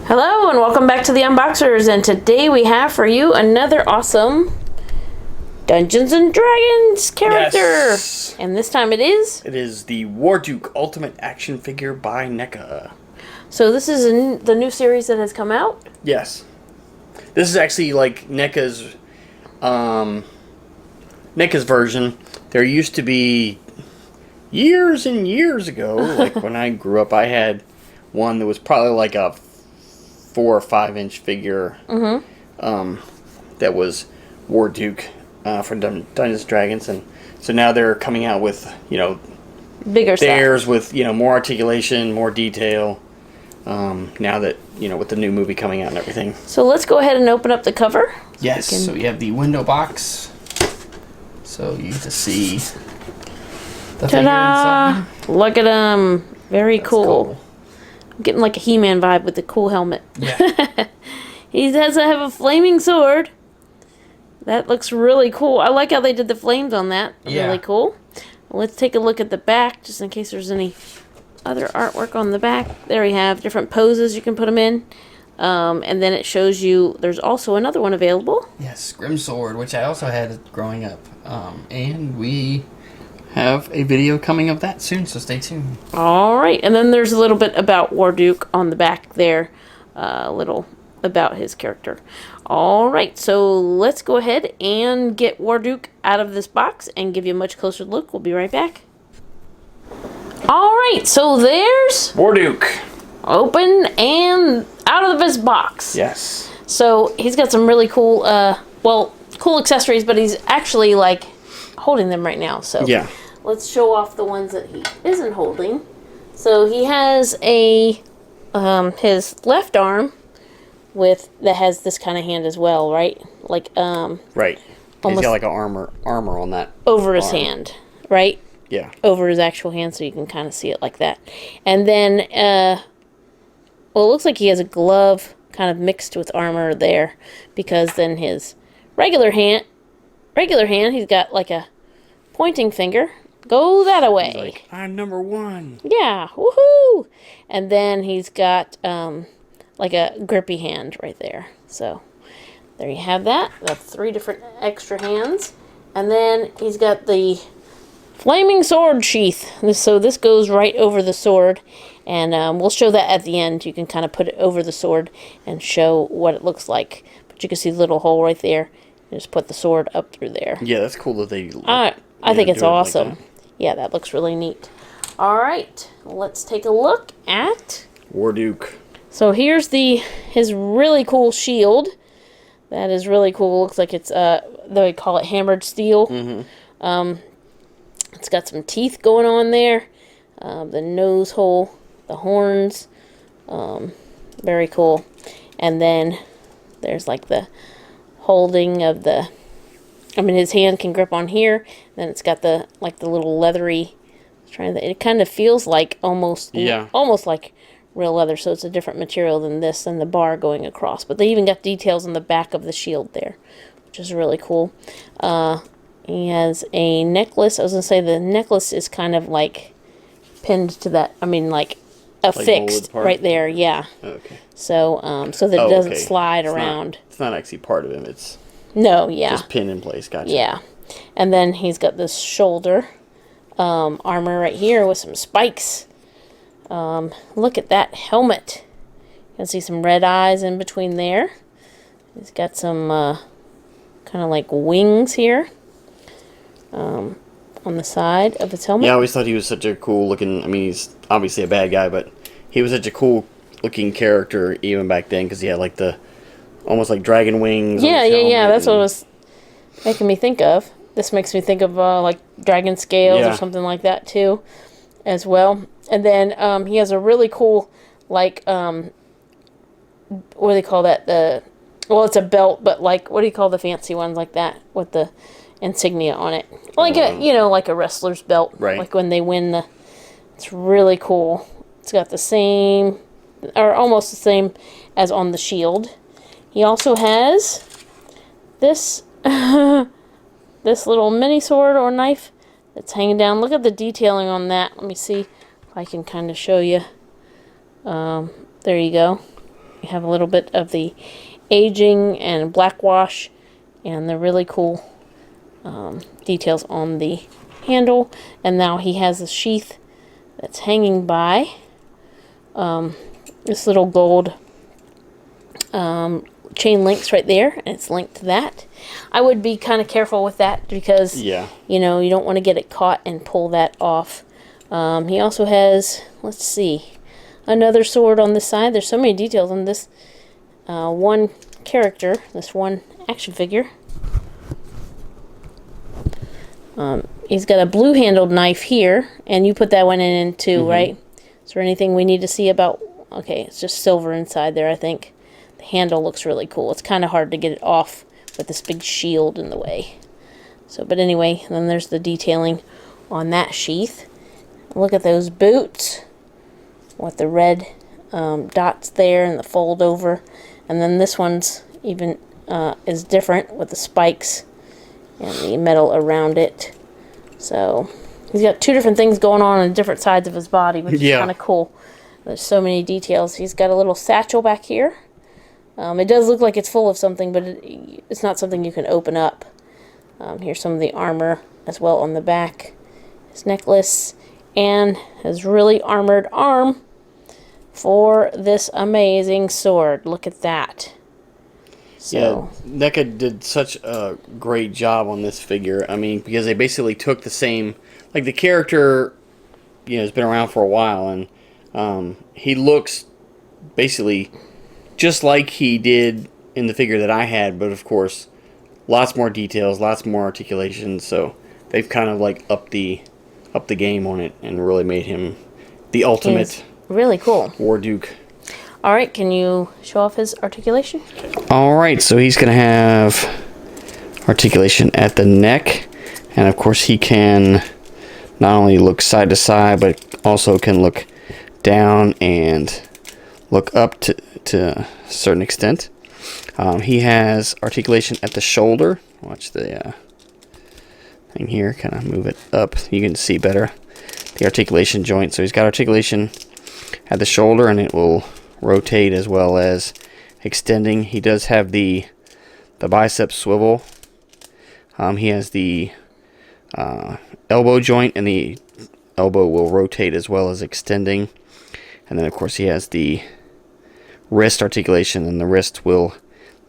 Hello and welcome back to the Unboxers, and today we have for you another awesome Dungeons and Dragons character. Yes. And this time it is? It is the Warduke Ultimate Action Figure by Neca. So this is the new series that has come out? Yes. This is actually like NECA's version. There used to be years and years ago, like when I grew up, I had one that was probably like a 4 or 5 inch figure. That was Warduke for Dungeons and Dragons, and so now they're coming out with Bigger theirs size. with more articulation, more detail. Now that with the new movie coming out and everything. So let's go ahead and open up the cover. Yes. So you have the window box. So you get to see the figure inside. Look at him. Very cool. I'm getting like a He-Man vibe with the cool helmet. Yeah. He has to have a flaming sword. That looks really cool. I like how they did the flames on that. Yeah. Really cool. Let's take a look at the back, just in case there's any other artwork on the back. There we have different poses you can put them in. And then it shows you there's also another one available. Yes, Grim Sword, which I also had growing up. And we have a video coming of that soon, so stay tuned. All right. And then there's a little bit about Warduke on the back there. A little about his character. All right. So let's go ahead and get Warduke out of this box and give you a much closer look. We'll be right back. All right. So there's Warduke. Open and out of this box. Yes. So he's got some really cool, cool accessories, but he's actually like holding them right now. So yeah. Let's show off the ones that he isn't holding. So he has a his left arm that has this kind of hand as well, right? Like right. He's got like an armor on that over his hand, right? Yeah. Over his actual hand, so you can kind of see it like that. And then it looks like he has a glove kind of mixed with armor there, because then his regular hand, he's got like a pointing finger. Go that way. He's like, I'm number 1. Yeah, woohoo! And then he's got like a grippy hand right there. So there you have that. That's 3 different extra hands. And then he's got the flaming sword sheath. So this goes right over the sword. And we'll show that at the end. You can kind of put it over the sword and show what it looks like. But you can see the little hole right there. And just put the sword up through there. Yeah, that's cool that they... I think it's awesome. Like yeah, that looks really neat. All right, let's take a look at Warduke. So here's his really cool shield. That is really cool. Looks like it's they call it hammered steel. It's got some teeth going on there. The nose hole, the horns. Very cool. And then there's like the holding of the... his hand can grip on here. Then it's got the little leathery... It kind of feels like almost like real leather. So it's a different material than this, and the bar going across. But they even got details on the back of the shield there, which is really cool. He has a necklace. I was going to say the necklace is kind of like pinned to that. Like affixed right there. Yeah. Okay. So that it doesn't slide around. It's not actually part of him. It's just pinned in place. Gotcha. Yeah. And then he's got this shoulder armor right here with some spikes. Look at that helmet. You can see some red eyes in between there. He's got some kind of like wings here on the side of his helmet. Yeah, I always thought he was such a cool looking... he's obviously a bad guy, but he was such a cool looking character even back then, because he had like the almost like dragon wings. Yeah. That's what it was making me think of. This makes me think of like dragon scales or something like that too, as well. And then he has a really cool like what do they call that? It's a belt, but like what do you call the fancy ones like that with the insignia on it? Like like a wrestler's belt, right? Like when they win the. It's really cool. It's got the same, or almost the same as on the shield. He also has this this little mini sword or knife that's hanging down. Look at the detailing on that. Let me see if I can kind of show you. There you go. You have a little bit of the aging and black wash, and the really cool details on the handle. And now he has a sheath that's hanging by this little gold chain links right there, and it's linked to that. I would be kind of careful with that because you know, you don't want to get it caught and pull that off. He also has, let's see, another sword on this side. There's so many details on this one character, this one action figure. He's got a blue-handled knife here, and you put that one in too, right? Is there anything we need to see about... Okay, it's just silver inside there, I think. The handle looks really cool. It's kind of hard to get it off with this big shield in the way. So, but anyway, then there's the detailing on that sheath. Look at those boots with the red dots there and the fold over. And then this one's even is different with the spikes and the metal around it. So he's got two different things going on different sides of his body, which is kind of cool. There's so many details. He's got a little satchel back here. It does look like it's full of something, but it's not something you can open up. Here's some of the armor as well on the back. His necklace and his really armored arm for this amazing sword. Look at that. So, yeah, NECA did such a great job on this figure. I mean, because they basically took the same, like the character, you know, has been around for a while, and he looks basically just like he did in the figure that I had, but of course, lots more details, lots more articulation. So they've kind of like upped the game on it and really made him the ultimate. Really cool. Warduke. All right, can you show off his articulation? All right, so he's going to have articulation at the neck, and of course he can not only look side to side, but also can look down and look up to a certain extent. He has articulation at the shoulder. Watch the thing here, kind of move it up. You can see better the articulation joint. So he's got articulation at the shoulder, and it will rotate as well as extending. He does have the bicep swivel. He has the elbow joint, and the elbow will rotate as well as extending. And then of course he has the wrist articulation, and the wrist will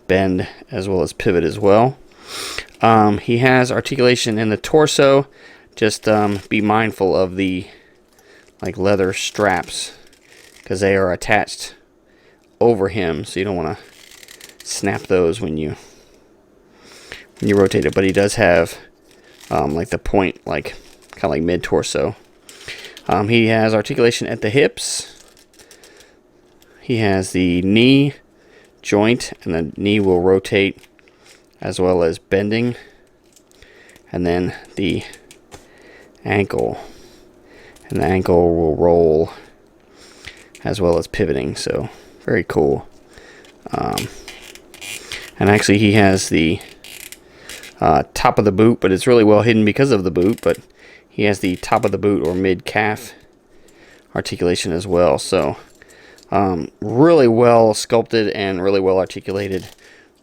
bend as well as pivot as well. He has articulation in the torso. Just be mindful of the leather straps, because they are attached over him, so you don't want to snap those when you rotate it. But he does have the point, kind of like mid torso. He has articulation at the hips. He has the knee joint, and the knee will rotate as well as bending. And then the ankle, and the ankle will roll as well as pivoting. So very cool. And actually he has the top of the boot, but it's really well hidden because of the boot. But he has the top of the boot or mid calf articulation as well. So really well sculpted and really well articulated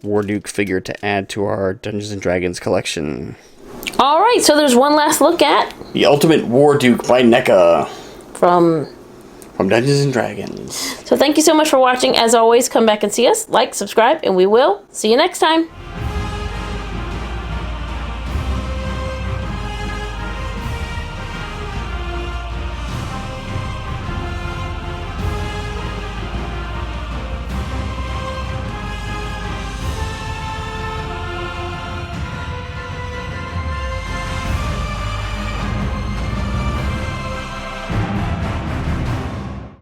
Warduke figure to add to our Dungeons and Dragons collection. All right, so there's one last look at the Ultimate Warduke by NECA from Dungeons and Dragons. So thank you so much for watching. As always, come back and see us, like, subscribe, and we will see you next time.